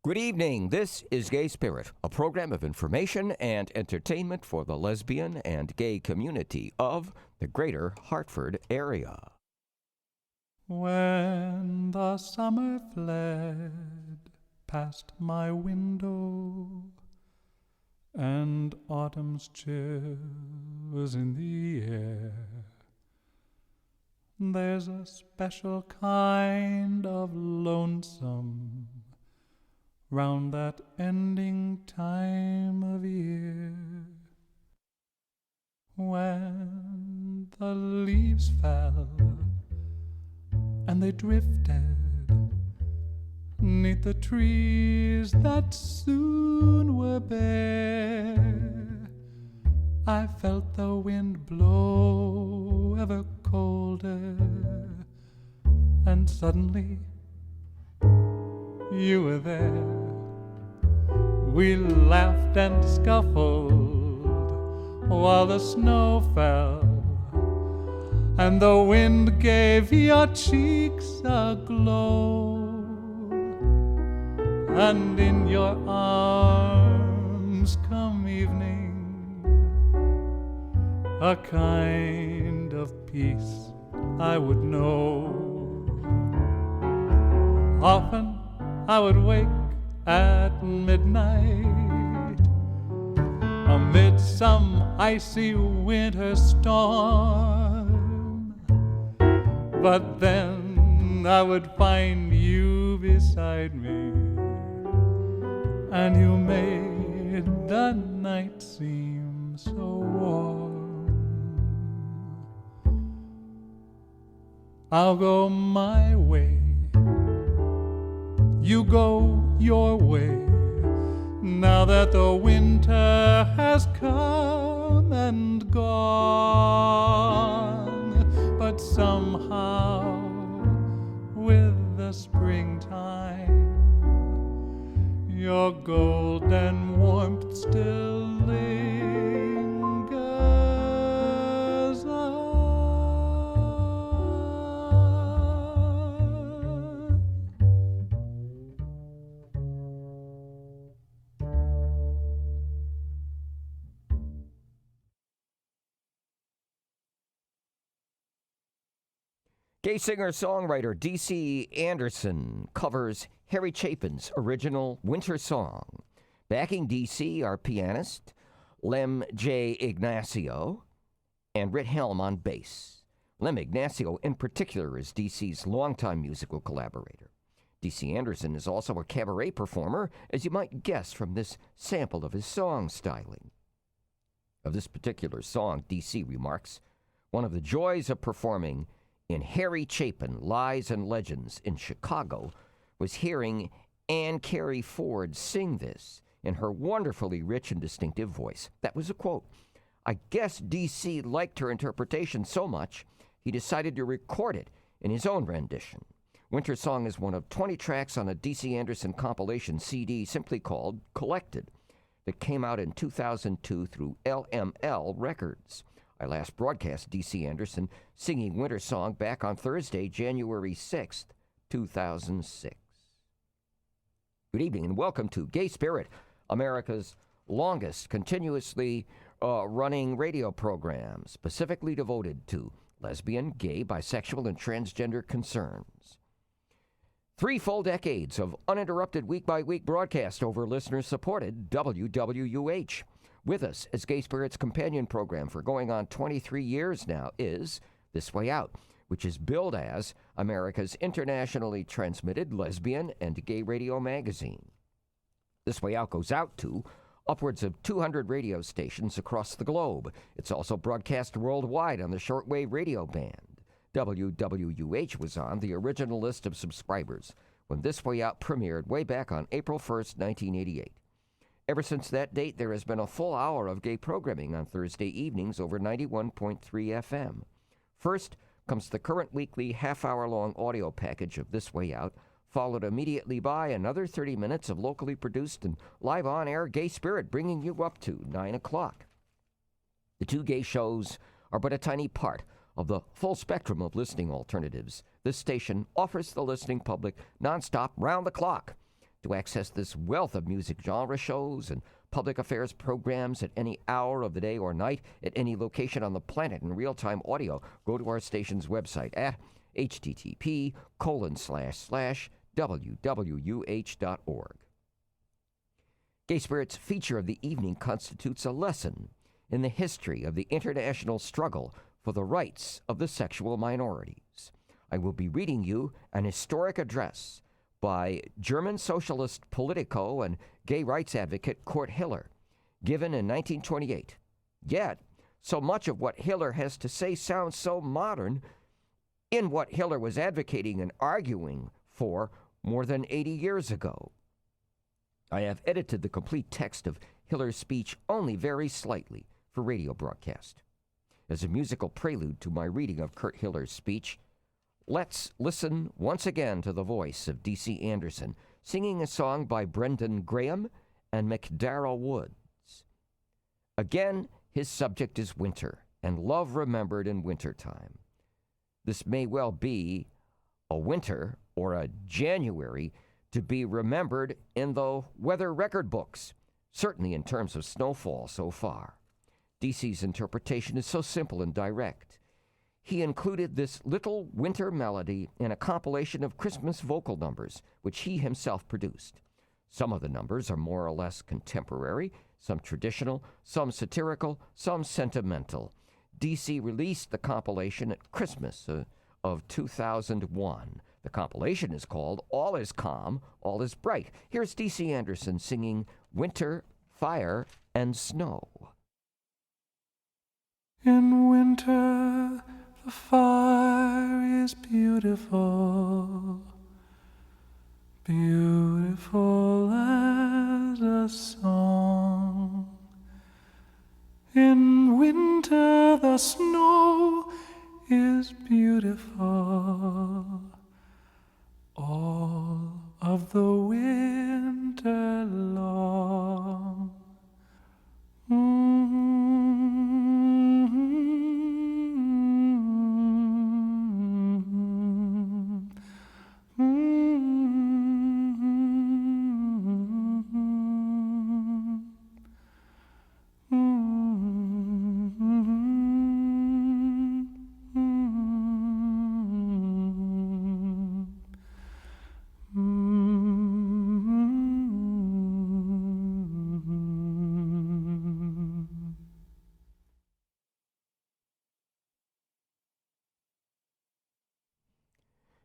Good evening. This is Gay Spirit, a program of information and entertainment for the lesbian and gay community of the greater Hartford area. When the summer fled past my window and autumn's chill was in the air, there's a special kind of lonesome round that ending time of year, when the leaves fell and they drifted 'neath the trees that soon were bare. I felt the wind blow ever colder, and suddenly you were there. We laughed and scuffled while the snow fell, and the wind gave your cheeks a glow, and in your arms come evening, a kind of peace I would know. Often I would wake at midnight amid some icy winter storm, but then I would find you beside me, and you made the night seem so warm. I'll go my way, you go your way, now that the winter has come and gone. But somehow, with the springtime, your golden warmth still lingers on. Gay singer-songwriter D.C. Anderson covers Harry Chapin's original winter song. Backing D.C. are pianist Lem J. Ignacio and Rit Helm on bass. Lem Ignacio in particular is D.C.'s longtime musical collaborator. D.C. Anderson is also a cabaret performer, as you might guess from this sample of his song styling. Of this particular song, D.C. remarks, "One of the joys of performing in Harry Chapin, Lies and Legends in Chicago, was hearing Anne Carey Ford sing this in her wonderfully rich and distinctive voice." That was a quote. I guess D.C. liked her interpretation so much, he decided to record it in his own rendition. Winter Song is one of 20 tracks on a D.C. Anderson compilation CD simply called Collected that came out in 2002 through LML Records. I last broadcast D.C. Anderson singing Winter Song back on Thursday, January 6th, 2006. Good evening and welcome to Gay Spirit, America's longest continuously running radio program, specifically devoted to lesbian, gay, bisexual, and transgender concerns. 3 full decades of uninterrupted week-by-week broadcast over listener-supported WWUH. With us as Gay Spirit's companion program for going on 23 years now is This Way Out, which is billed as America's internationally transmitted lesbian and gay radio magazine. This Way Out goes out to upwards of 200 radio stations across the globe. It's also broadcast worldwide on the shortwave radio band. WWUH was on the original list of subscribers when This Way Out premiered way back on April 1st, 1988. Ever since that date, there has been a full hour of gay programming on Thursday evenings over 91.3 FM. First comes the current weekly half-hour-long audio package of This Way Out, followed immediately by another 30 minutes of locally produced and live on-air Gay Spirit, bringing you up to 9 o'clock. The two gay shows are but a tiny part of the full spectrum of listening alternatives this station offers the listening public nonstop, round the clock. To access this wealth of music genre shows and public affairs programs at any hour of the day or night, at any location on the planet in real-time audio, go to our station's website at http://wwuh.org. Gay Spirit's feature of the evening constitutes a lesson in the history of the international struggle for the rights of the sexual minorities. I will be reading you an historic address by German socialist politico and gay rights advocate Kurt Hiller, given in 1928. Yet, so much of what Hiller has to say sounds so modern in what Hiller was advocating and arguing for more than 80 years ago. I have edited the complete text of Hiller's speech only very slightly for radio broadcast. As a musical prelude to my reading of Kurt Hiller's speech, let's listen once again to the voice of D.C. Anderson singing a song by Brendan Graham and McDarrell Woods. Again, his subject is winter and love remembered in wintertime. This may well be a winter or a January to be remembered in the weather record books, certainly in terms of snowfall so far. D.C.'s interpretation is so simple and direct. He included this little winter melody in a compilation of Christmas vocal numbers, which he himself produced. Some of the numbers are more or less contemporary, some traditional, some satirical, some sentimental. D.C. released the compilation at Christmas of 2001. The compilation is called All Is Calm, All Is Bright. Here's D.C. Anderson singing Winter, Fire, and Snow. In winter, the fire is beautiful, beautiful as a song. In winter, the snow is beautiful, all of the winter long.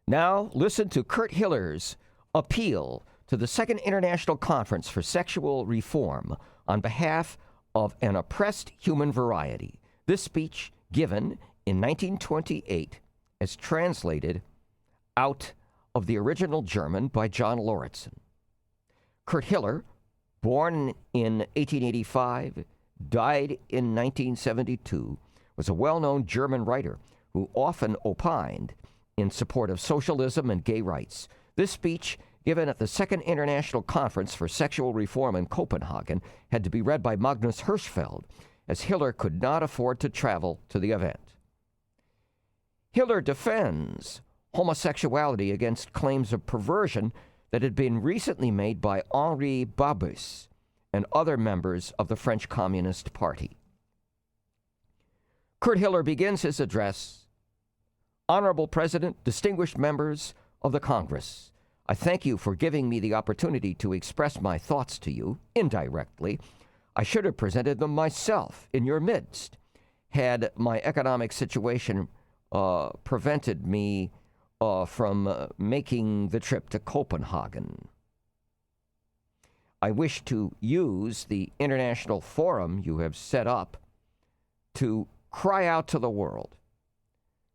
Now, listen to Kurt Hiller's appeal to the Second International Conference for Sexual Reform on behalf of an oppressed human variety. This speech, given in 1928, as translated out of the original German by John Lauritsen. Kurt Hiller, born in 1885, died in 1972, was a well-known German writer who often opined in support of socialism and gay rights. This speech, given at the Second International Conference for Sexual Reform in Copenhagen, had to be read by Magnus Hirschfeld, as Hiller could not afford to travel to the event. Hiller defends homosexuality against claims of perversion that had been recently made by Henri Babus and other members of the French Communist Party. Kurt Hiller begins his address, Honorable President, distinguished members of the Congress, I thank you for giving me the opportunity to express my thoughts to you indirectly. I should have presented them myself in your midst, had my economic situation prevented me from making the trip to Copenhagen. I wish to use the international forum you have set up to cry out to the world.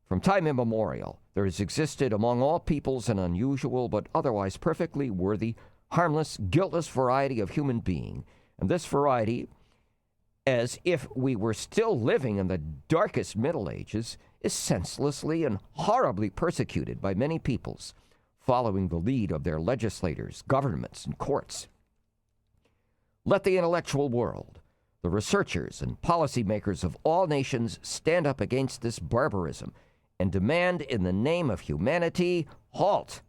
From time immemorial, there has existed among all peoples an unusual but otherwise perfectly worthy, harmless, guiltless variety of human being. And this variety, as if we were still living in the darkest Middle Ages, is senselessly and horribly persecuted by many peoples, following the lead of their legislators, governments, and courts. Let the intellectual world, the researchers and policymakers of all nations stand up against this barbarism and demand in the name of humanity, halt.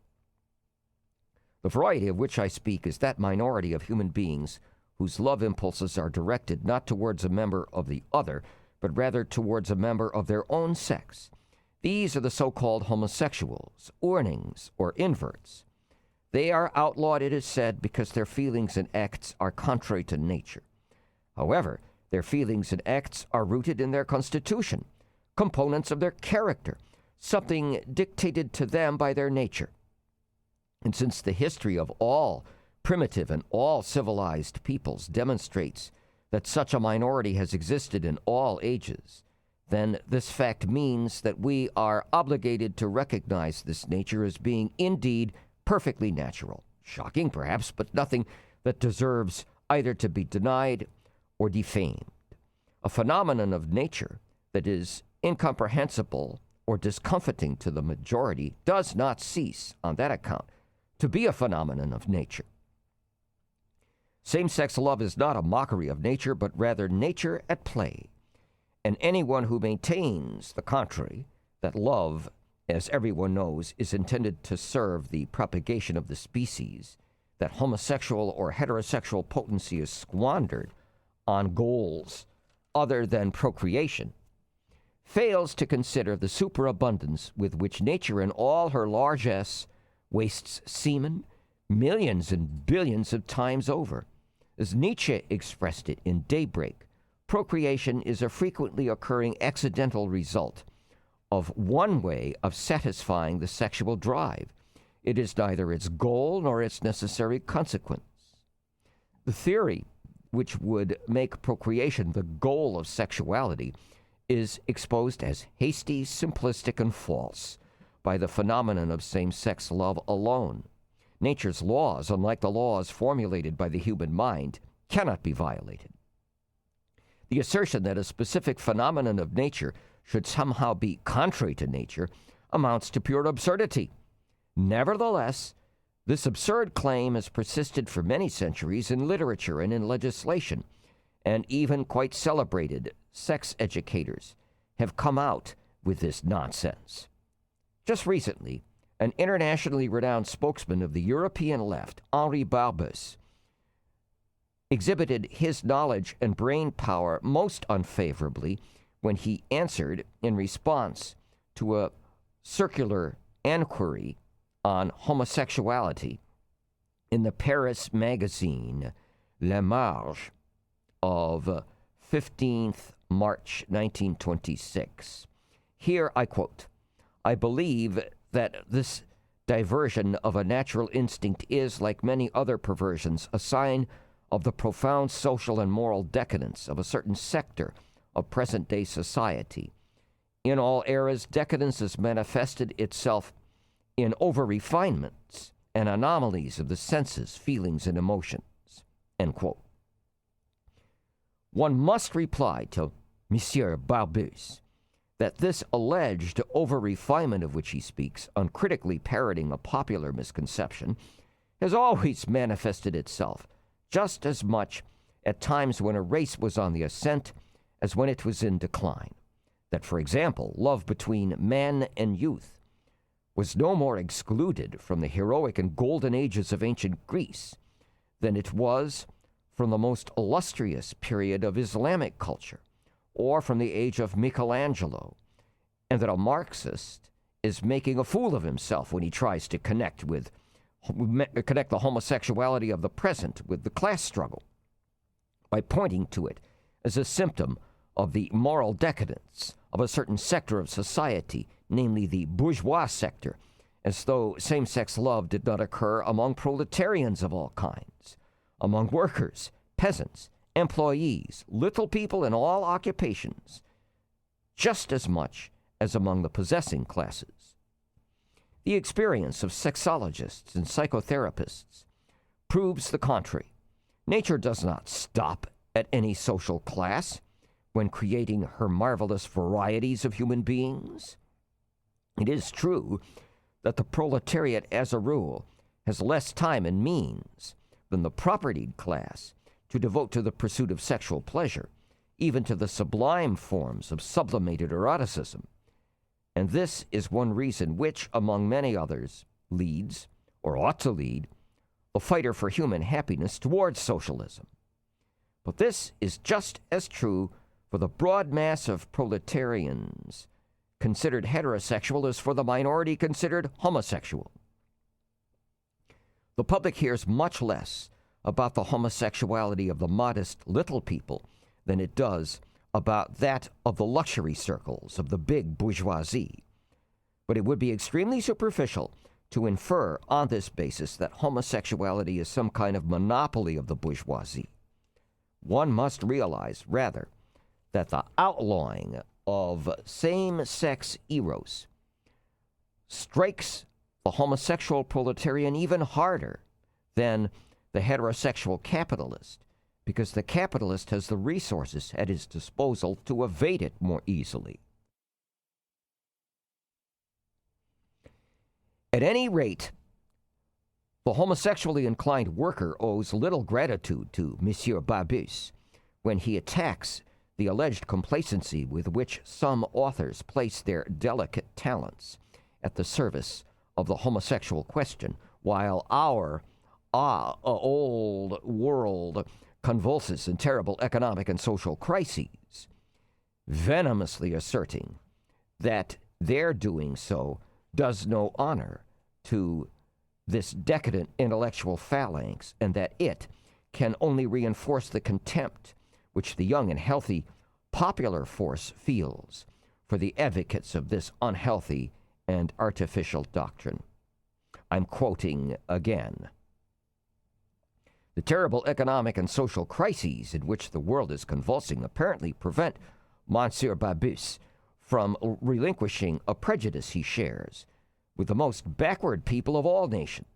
The variety of which I speak is that minority of human beings whose love impulses are directed not towards a member of the other, but rather towards a member of their own sex. These are the so-called homosexuals, Urnings, or inverts. They are outlawed, it is said, because their feelings and acts are contrary to nature. However, their feelings and acts are rooted in their constitution, components of their character, something dictated to them by their nature. And since the history of all primitive and all civilized peoples demonstrates that such a minority has existed in all ages, then this fact means that we are obligated to recognize this nature as being indeed perfectly natural. Shocking, perhaps, but nothing that deserves either to be denied or defamed. A phenomenon of nature that is incomprehensible or discomfiting to the majority does not cease, on that account, to be a phenomenon of nature. Same-sex love is not a mockery of nature, but rather nature at play. And anyone who maintains the contrary, that love, as everyone knows, is intended to serve the propagation of the species, that homosexual or heterosexual potency is squandered on goals other than procreation, fails to consider the superabundance with which nature in all her largesse wastes semen millions and billions of times over. As Nietzsche expressed it in Daybreak, procreation is a frequently occurring accidental result of one way of satisfying the sexual drive. It is neither its goal nor its necessary consequence. The theory which would make procreation the goal of sexuality is exposed as hasty, simplistic, and false by the phenomenon of same-sex love alone. Nature's laws, unlike the laws formulated by the human mind, cannot be violated. The assertion that a specific phenomenon of nature should somehow be contrary to nature amounts to pure absurdity. Nevertheless, this absurd claim has persisted for many centuries in literature and in legislation, and even quite celebrated sex educators have come out with this nonsense. Just recently, an internationally renowned spokesman of the European left, Henri Barbusse, exhibited his knowledge and brain power most unfavorably when he answered in response to a circular inquiry on homosexuality in the Paris magazine La Marge of 15th March 1926. Here I quote, "I believe that this diversion of a natural instinct is, like many other perversions, a sign of the profound social and moral decadence of a certain sector of present-day society. In all eras, decadence has manifested itself in over-refinements and anomalies of the senses, feelings, and emotions." End quote. One must reply to Monsieur Barbusse that this alleged over-refinement of which he speaks, uncritically parroting a popular misconception, has always manifested itself just as much at times when a race was on the ascent as when it was in decline. That, for example, love between man and youth was no more excluded from the heroic and golden ages of ancient Greece than it was from the most illustrious period of Islamic culture, or from the age of Michelangelo, and that a Marxist is making a fool of himself when he tries to connect the homosexuality of the present with the class struggle by pointing to it as a symptom of the moral decadence of a certain sector of society, namely the bourgeois sector, as though same-sex love did not occur among proletarians of all kinds, among workers, peasants, employees, little people in all occupations, just as much as among the possessing classes. The experience of sexologists and psychotherapists proves the contrary. Nature does not stop at any social class when creating her marvelous varieties of human beings. It is true that the proletariat, as a rule, has less time and means than the propertied class to devote to the pursuit of sexual pleasure, even to the sublime forms of sublimated eroticism. And this is one reason which, among many others, leads, or ought to lead, a fighter for human happiness towards socialism. But this is just as true for the broad mass of proletarians considered heterosexual as for the minority considered homosexual. The public hears much less about the homosexuality of the modest little people than it does about that of the luxury circles of the big bourgeoisie. But it would be extremely superficial to infer on this basis that homosexuality is some kind of monopoly of the bourgeoisie. One must realize, rather, that the outlawing of same-sex eros strikes the homosexual proletarian even harder than the heterosexual capitalist, because the capitalist has the resources at his disposal to evade it more easily. At any rate, the homosexually inclined worker owes little gratitude to Monsieur Barbus when he attacks the alleged complacency with which some authors place their delicate talents at the service of the homosexual question, while our old world convulses in terrible economic and social crises, venomously asserting that their doing so does no honor to this decadent intellectual phalanx, and that it can only reinforce the contempt which the young and healthy popular force feels for the advocates of this unhealthy and artificial doctrine. I'm quoting again. The terrible economic and social crises in which the world is convulsing apparently prevent Monsieur Barbus from relinquishing a prejudice he shares with the most backward people of all nations.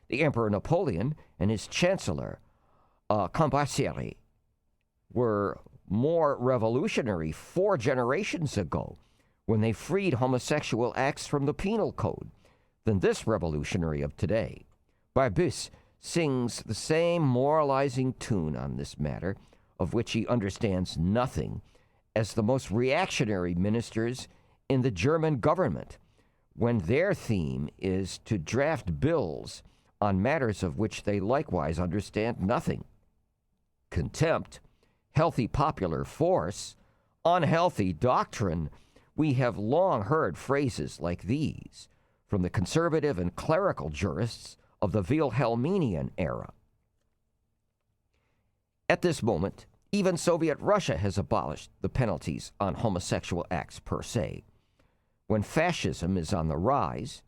The Emperor Napoleon and his Chancellor Cambaceres were more revolutionary 4 generations ago when they freed homosexual acts from the penal code than this revolutionary of today. Barbus sings the same moralizing tune on this matter, of which he understands nothing, as the most reactionary ministers in the German government, when their theme is to draft bills on matters of which they likewise understand nothing. Contempt, healthy popular force, unhealthy doctrine. We have long heard phrases like these from the conservative and clerical jurists of the Wilhelminian era. At this moment, even Soviet Russia has abolished the penalties on homosexual acts per se. When fascism is on the rise,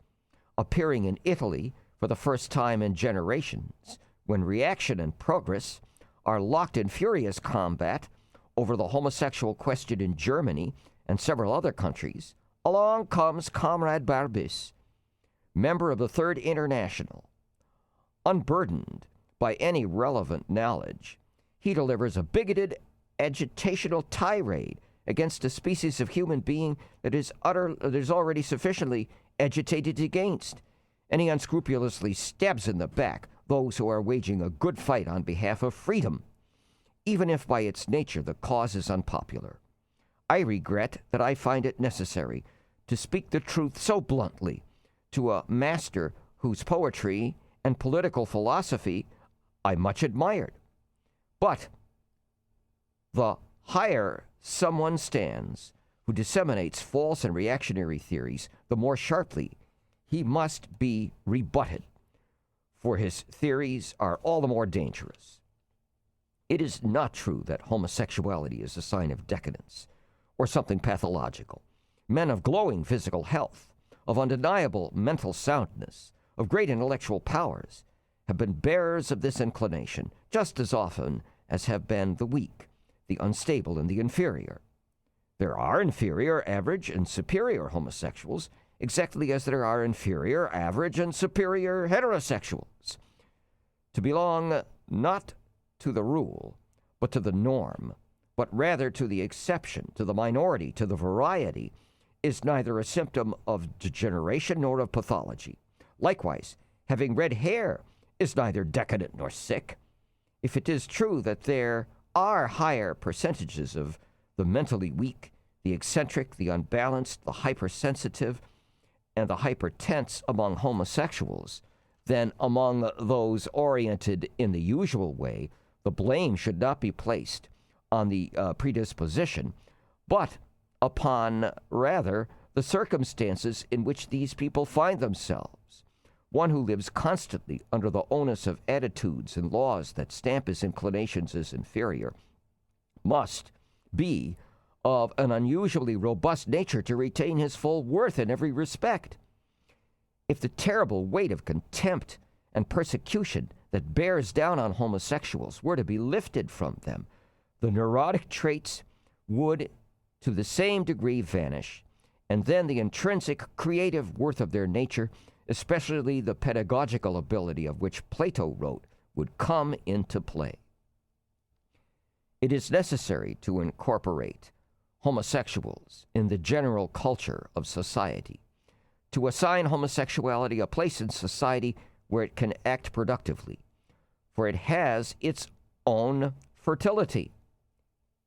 appearing in Italy for the first time in generations, when reaction and progress are locked in furious combat over the homosexual question in Germany and several other countries, along comes Comrade Barbus, member of the Third International. Unburdened by any relevant knowledge, he delivers a bigoted, agitational tirade against a species of human being that is already sufficiently agitated against, and he unscrupulously stabs in the back those who are waging a good fight on behalf of freedom, even if by its nature the cause is unpopular. I regret that I find it necessary to speak the truth so bluntly to a master whose poetry and political philosophy I much admired. But the higher someone stands who disseminates false and reactionary theories, the more sharply he must be rebutted, for his theories are all the more dangerous. It is not true that homosexuality is a sign of decadence or something pathological. Men of glowing physical health, of undeniable mental soundness, of great intellectual powers, have been bearers of this inclination just as often as have been the weak, the unstable, and the inferior. There are inferior, average, and superior homosexuals, exactly as there are inferior, average, and superior heterosexuals. To belong not to the rule, but to the norm, but rather to the exception, to the minority, to the variety, is neither a symptom of degeneration nor of pathology. Likewise, having red hair is neither decadent nor sick. If it is true that there are higher percentages of the mentally weak, the eccentric, the unbalanced, the hypersensitive, and the hypertense among homosexuals then among those oriented in the usual way, the blame should not be placed on the predisposition, but upon, rather, the circumstances in which these people find themselves. One who lives constantly under the onus of attitudes and laws that stamp his inclinations as inferior must be of an unusually robust nature to retain his full worth in every respect. If the terrible weight of contempt and persecution that bears down on homosexuals were to be lifted from them, the neurotic traits would to the same degree vanish, and then the intrinsic creative worth of their nature, especially the pedagogical ability of which Plato wrote, would come into play. It is necessary to incorporate homosexuals in the general culture of society, to assign homosexuality a place in society where it can act productively, for it has its own fertility.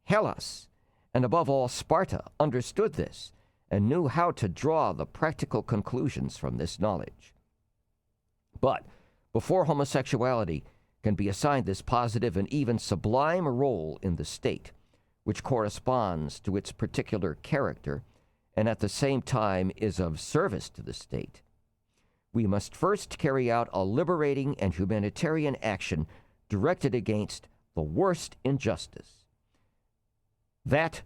Hellas, and above all Sparta, understood this and knew how to draw the practical conclusions from this knowledge. But before homosexuality can be assigned this positive and even sublime role in the state, which corresponds to its particular character and at the same time is of service to the state, we must first carry out a liberating and humanitarian action directed against the worst injustice, that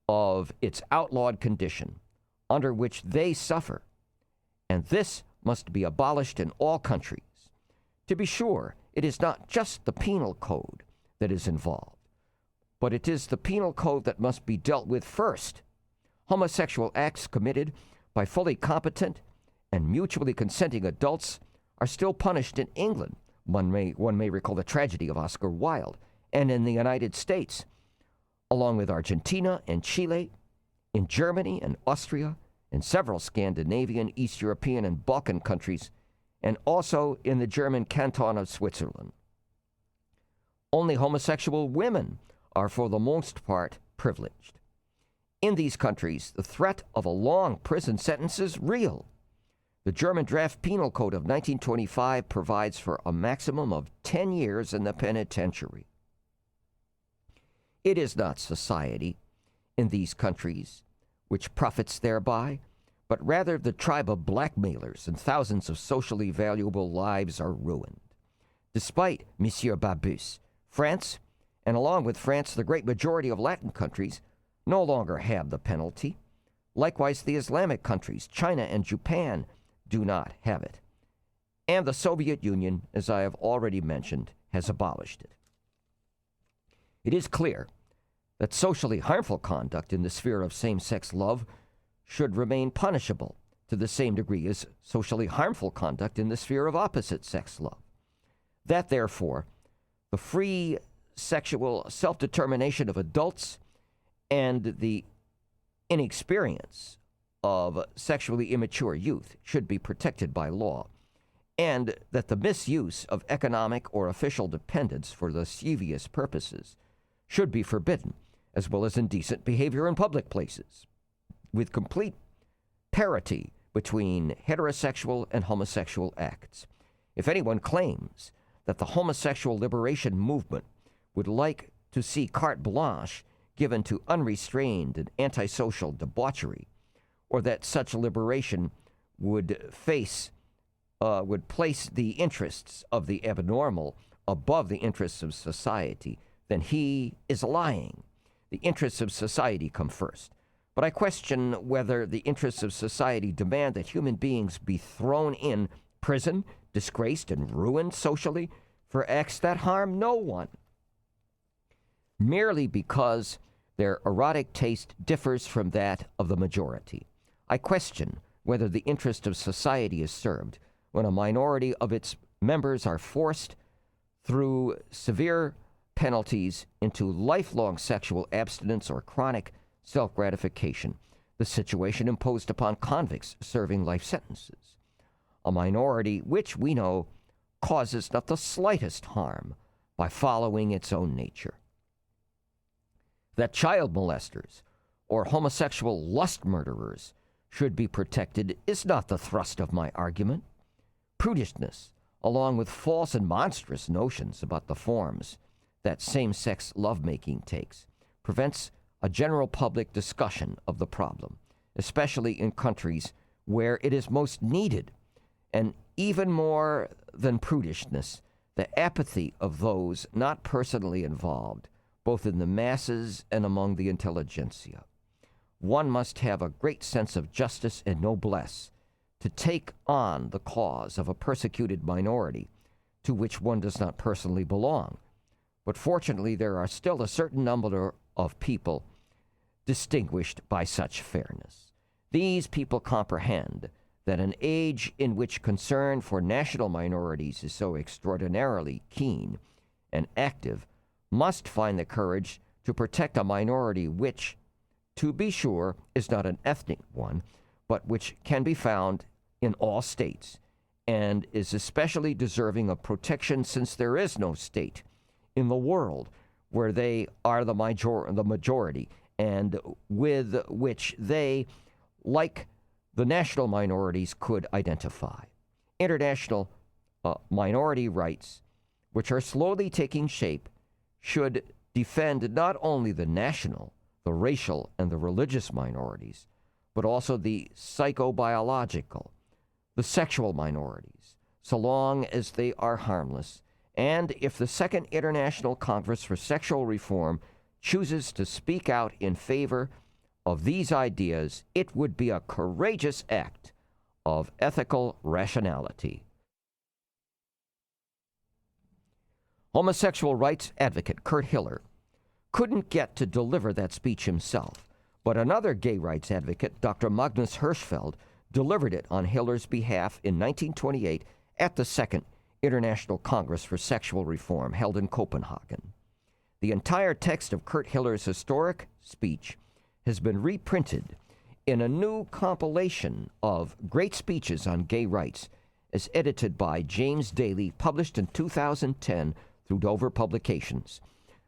of its outlawed condition under which they suffer, and this must be abolished in all countries. To be sure, it is not just the penal code that is involved, but it is the penal code that must be dealt with first. Homosexual acts committed by fully competent and mutually consenting adults are still punished in England. One may recall the tragedy of Oscar Wilde, and in the United States, along with Argentina and Chile, in Germany and Austria, in several Scandinavian, East European, and Balkan countries, and also in the German canton of Switzerland. Only homosexual women are for the most part privileged. In these countries, the threat of a long prison sentence is real. The German draft penal code of 1925 provides for a maximum of 10 years in the penitentiary. It is not society in these countries which profits thereby, but rather the tribe of blackmailers, and thousands of socially valuable lives are ruined. Despite Monsieur Babus, France, and along with France, the great majority of Latin countries no longer have the penalty. Likewise, the Islamic countries, China and Japan, do not have it. And the Soviet Union, as I have already mentioned, has abolished it. It is clear that socially harmful conduct in the sphere of same-sex love should remain punishable to the same degree as socially harmful conduct in the sphere of opposite-sex love. That, therefore, the free sexual self-determination of adults and the inexperience of sexually immature youth should be protected by law, and that the misuse of economic or official dependence for lascivious purposes should be forbidden, as well as indecent behavior in public places, with complete parity between heterosexual and homosexual acts. If anyone claims that the homosexual liberation movement would like to see carte blanche given to unrestrained and antisocial debauchery, or that such liberation would place the interests of the abnormal above the interests of society, then he is lying. The interests of society come first. But I question whether the interests of society demand that human beings be thrown in prison, disgraced, and ruined socially for acts that harm no one, merely because their erotic taste differs from that of the majority. I question whether the interest of society is served when a minority of its members are forced through severe penalties into lifelong sexual abstinence or chronic self-gratification, the situation imposed upon convicts serving life sentences, a minority which we know causes not the slightest harm by following its own nature. That child molesters or homosexual lust murderers should be protected is not the thrust of my argument. Prudishness, along with false and monstrous notions about the forms that same-sex lovemaking takes, prevents a general public discussion of the problem, especially in countries where it is most needed. And even more than prudishness, the apathy of those not personally involved, both in the masses and among the intelligentsia. One must have a great sense of justice and noblesse to take on the cause of a persecuted minority to which one does not personally belong. But fortunately, there are still a certain number of people distinguished by such fairness. These people comprehend that an age in which concern for national minorities is so extraordinarily keen and active must find the courage to protect a minority which, to be sure, is not an ethnic one, but which can be found in all states, and is especially deserving of protection since there is no state in the world where they are the majority, and with which they, like the national minorities, could identify. International minority rights, which are slowly taking shape, should defend not only the national, the racial, and the religious minorities, but also the psychobiological, the sexual minorities, so long as they are harmless. And if the Second International Congress for Sexual Reform chooses to speak out in favor of these ideas, it would be a courageous act of ethical rationality. Homosexual rights advocate Kurt Hiller couldn't get to deliver that speech himself, but another gay rights advocate, Dr. Magnus Hirschfeld, delivered it on Hiller's behalf in 1928 at the Second International Congress for Sexual Reform held in Copenhagen. The entire text of Kurt Hiller's historic speech has been reprinted in a new compilation of great speeches on gay rights, as edited by James Daly, published in 2010 through Dover Publications.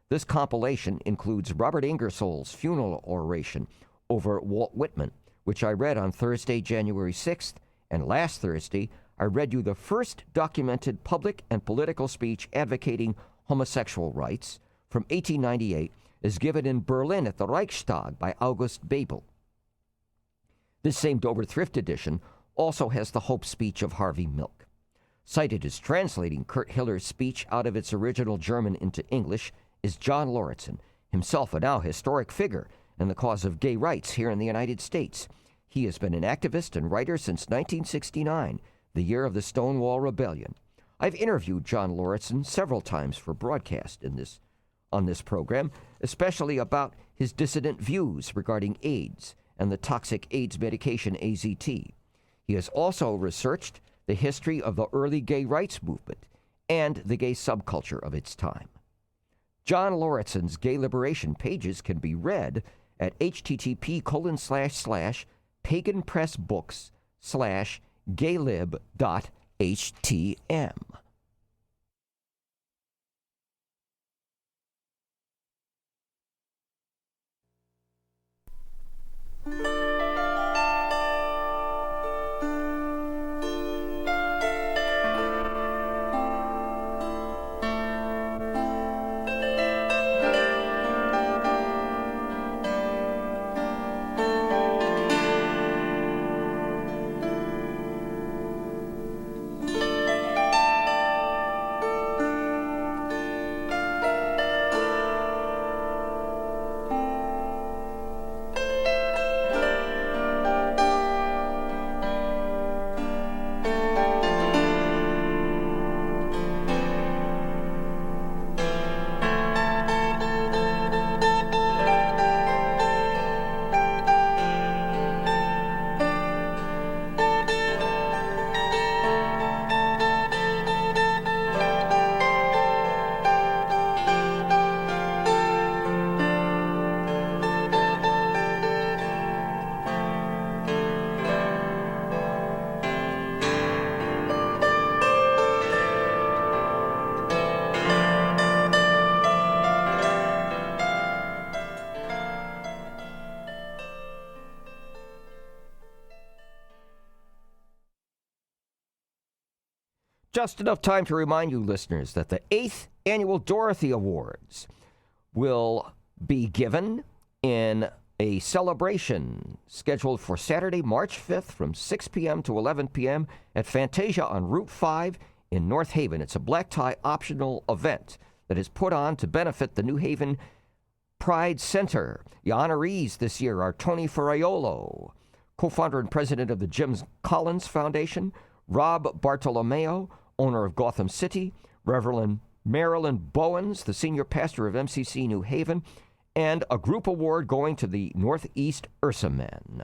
This compilation includes Robert Ingersoll's funeral oration over Walt Whitman, which I read on Thursday, January 6th, and last Thursday, I read you the first documented public and political speech advocating homosexual rights from 1898, is given in Berlin at the Reichstag by August Bebel. This same Dover Thrift edition also has the hope speech of Harvey Milk. Cited as translating Kurt Hiller's speech out of its original German into English is John Lauritsen, himself a now historic figure in the cause of gay rights here in the United States. He has been an activist and writer since 1969, the year of the Stonewall Rebellion. I've interviewed John Lauritsen several times for broadcast on this program, especially about his dissident views regarding AIDS and the toxic AIDS medication AZT. He has also researched the history of the early gay rights movement and the gay subculture of its time. John Lauritsen's gay liberation pages can be read at http://paganpressbooks/gaylib.htm. Just enough time to remind you, listeners, that the 8th Annual Dorothy Awards will be given in a celebration scheduled for Saturday, March 5th from 6 p.m. to 11 p.m. at Fantasia on Route 5 in North Haven. It's a black tie optional event that is put on to benefit the New Haven Pride Center. The honorees this year are Tony Ferraiolo, co-founder and president of the Jim Collins Foundation, Rob Bartolomeo, owner of Gotham City, Reverend Marilyn Bowens, the senior pastor of MCC New Haven, and a group award going to the Northeast Ursa Men.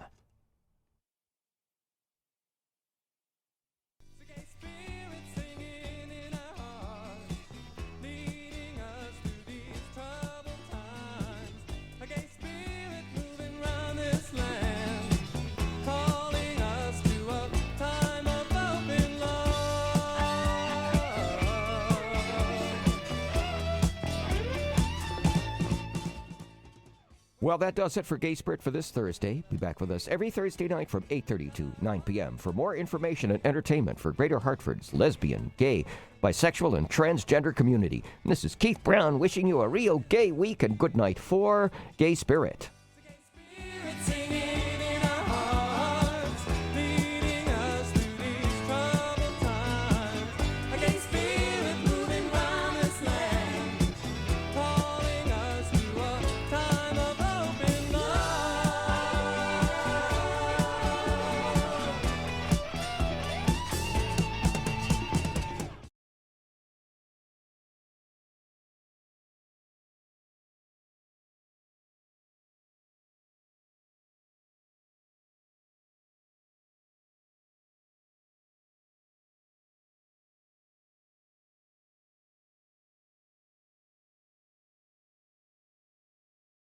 Well, that does it for Gay Spirit for this Thursday. Be back with us every Thursday night from 8:30 to 9 p.m. for more information and entertainment for Greater Hartford's lesbian, gay, bisexual, and transgender community. And this is Keith Brown wishing you a real gay week and good night for Gay Spirit.